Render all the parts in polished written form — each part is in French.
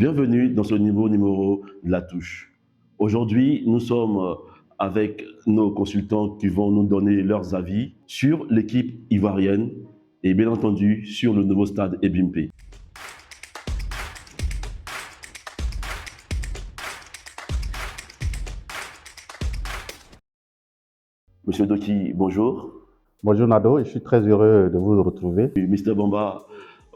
Bienvenue dans ce nouveau numéro de La Touche. Aujourd'hui, nous sommes avec nos consultants qui vont nous donner leurs avis sur l'équipe ivoirienne et bien entendu sur le nouveau stade Ebimpe. Monsieur Doki, bonjour. Bonjour Nado, je suis très heureux de vous retrouver. Mister Bamba,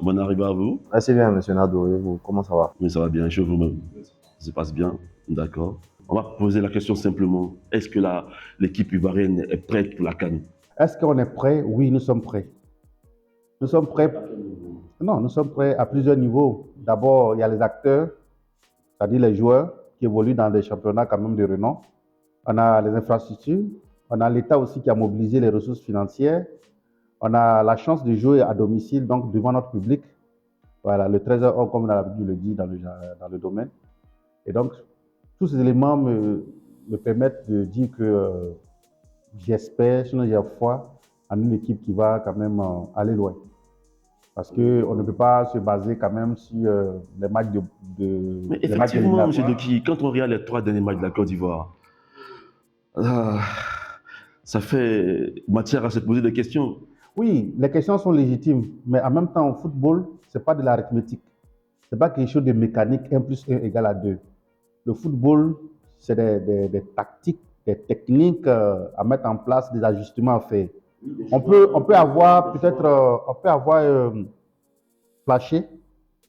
bonne arrivée à vous. Assez bien, monsieur Nado, et vous, comment ça va? Mais ça va bien, chez vous-même. Ça se passe bien, d'accord. On va poser la question simplement. Est-ce que l'équipe ivoirienne est prête pour la CAN? Est-ce qu'on est prêt? Oui, nous sommes prêts. Nous sommes prêts. Non, nous sommes prêts à plusieurs niveaux. D'abord, il y a les acteurs, c'est-à-dire les joueurs qui évoluent dans des championnats quand même de renom. On a les infrastructures. On a l'État aussi qui a mobilisé les ressources financières. On a la chance de jouer à domicile, donc devant notre public. Voilà, le 13h, comme on a l'habitude de le dire dans le domaine. Et donc, tous ces éléments me permettent de dire que j'espère, sinon j'ai foi, en une équipe qui va quand même aller loin. Parce qu'on ne peut pas se baser quand même sur les matchs Mais effectivement, M. Doki, quand on regarde les 3 derniers matchs de la Côte d'Ivoire, ça fait matière à se poser des questions. Oui, les questions sont légitimes, mais en même temps, au football, ce n'est pas de l'arithmétique. Ce n'est pas quelque chose de mécanique, 1 plus 1 égale à 2. Le football, c'est des tactiques, des techniques à mettre en place, des ajustements à faire. On peut avoir flashé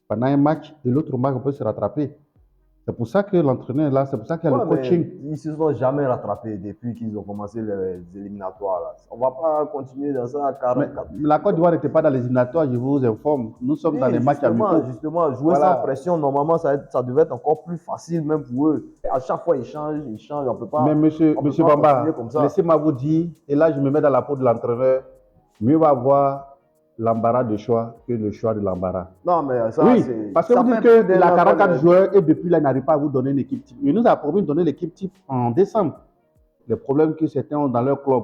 pendant un match et l'autre match, on peut se rattraper. C'est pour ça que l'entraîneur est là, c'est pour ça qu'il y a le coaching. Ils ne se sont jamais rattrapés depuis qu'ils ont commencé les éliminatoires. Là. On ne va pas continuer dans ça. La Côte d'Ivoire n'était pas dans les éliminatoires, je vous informe. Nous sommes dans les matchs amicaux. Justement, jouer sans pression, normalement, ça devait être encore plus facile même pour eux. À chaque fois, ils changent, on ne peut pas. Mais monsieur Bamba, laissez-moi vous dire, et là je me mets dans la peau de l'entraîneur, mieux va avoir l'embarras de choix que le choix de l'embarras. Non, mais ça, oui, parce que vous dites que la 44 joueurs et depuis là, il n'arrive pas à vous donner une équipe type. Il nous a promis de donner l'équipe type en décembre. Les problèmes que certains ont dans leur club,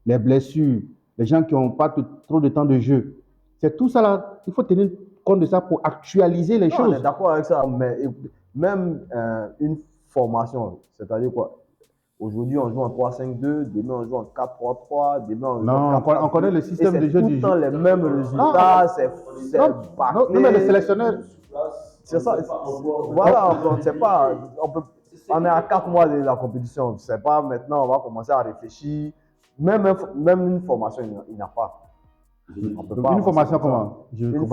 les blessures, les gens qui n'ont pas trop de temps de jeu. C'est tout ça là, il faut tenir compte de ça pour actualiser les choses. On est d'accord avec ça, mais même une formation, c'est-à-dire quoi? Aujourd'hui, on joue en 3-5-2, demain, on joue en 4-3-3, demain, on joue en 4-4-2. On connaît le système de jeu du jeu. C'est tout le temps les mêmes résultats, c'est bâclé. Non, mais le sélectionneur... C'est ça, voilà, on ne sait pas, on est à 4 mois de la compétition, on ne sait pas, maintenant, on va commencer à réfléchir. Même une formation, il n'y a pas. Une formation comment? Une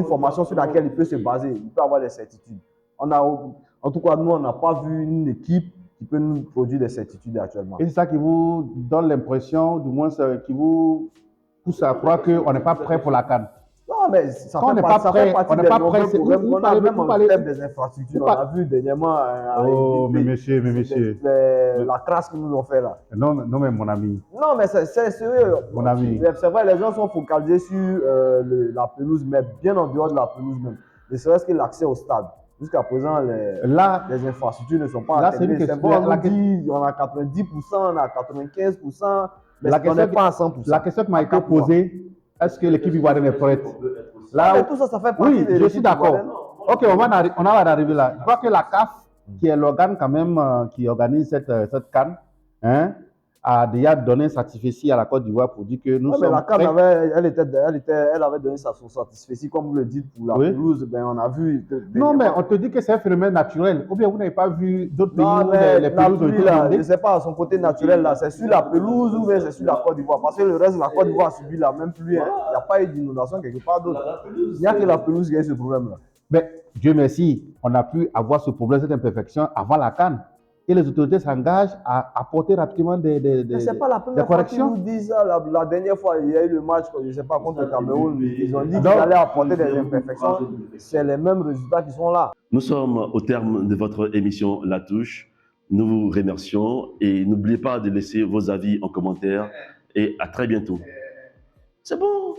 formation sur laquelle il peut se baser, il peut avoir des certitudes. En tout cas, nous, on n'a pas vu une équipe qui peut nous produire des certitudes actuellement. Et c'est ça qui vous donne l'impression, du moins, qui vous pousse à croire qu'on n'est pas prêt pour la CAN? Non, mais ça fait partie des problèmes. On a même en termes des infrastructures. On a vu dernièrement mais monsieur. La crasse qu'ils nous ont fait là. Non, mais mon ami. Non, mais c'est sérieux. Mon ami. C'est vrai, les gens sont focalisés sur la pelouse, mais bien en dehors de la pelouse même. Ne serait-ce que l'accès au stade. Jusqu'à présent, les infrastructures ne sont pas intégrées. C'est bon, on dit on a 90%, on a 95%, mais on n'est pas à 100%. La question qui m'a été posée, est-ce que l'équipe ivoirienne est prête? Là, mais tout ça, ça fait partie de je suis d'accord. Ok, on va en arriver là. Je crois que la CAF, qui est l'organe quand même qui organise cette CAN, hein, a déjà donné un satisfecit à la Côte d'Ivoire pour dire que nous sommes la CAN elle avait donné son satisfecit, comme vous le dites, pour la pelouse. Ben, on a vu. Non, mais on te dit que c'est un phénomène naturel. Ou bien vous n'avez pas vu d'autres pays où les pelouses ont été je ne sais pas, son côté naturel là, c'est sur la pelouse ou bien c'est sur la Côte d'Ivoire. Parce que le reste de la Côte d'Ivoire a subi la même pluie. Il n'y a pas eu d'inondation quelque part d'autre. Il n'y a que la pelouse qui a eu ce problème là. Mais Dieu merci, on a pu avoir ce problème, cette imperfection avant la CAN. Et les autorités s'engagent à apporter rapidement des corrections. C'est pas la première fois qu'ils nous disent ça. La dernière fois, il y a eu le match, je ne sais pas, contre le Cameroun. Ils ont dit qu'ils allaient apporter des imperfections. C'est les mêmes résultats qui sont là. Nous sommes au terme de votre émission La Touche. Nous vous remercions et n'oubliez pas de laisser vos avis en commentaire. Et à très bientôt. C'est bon.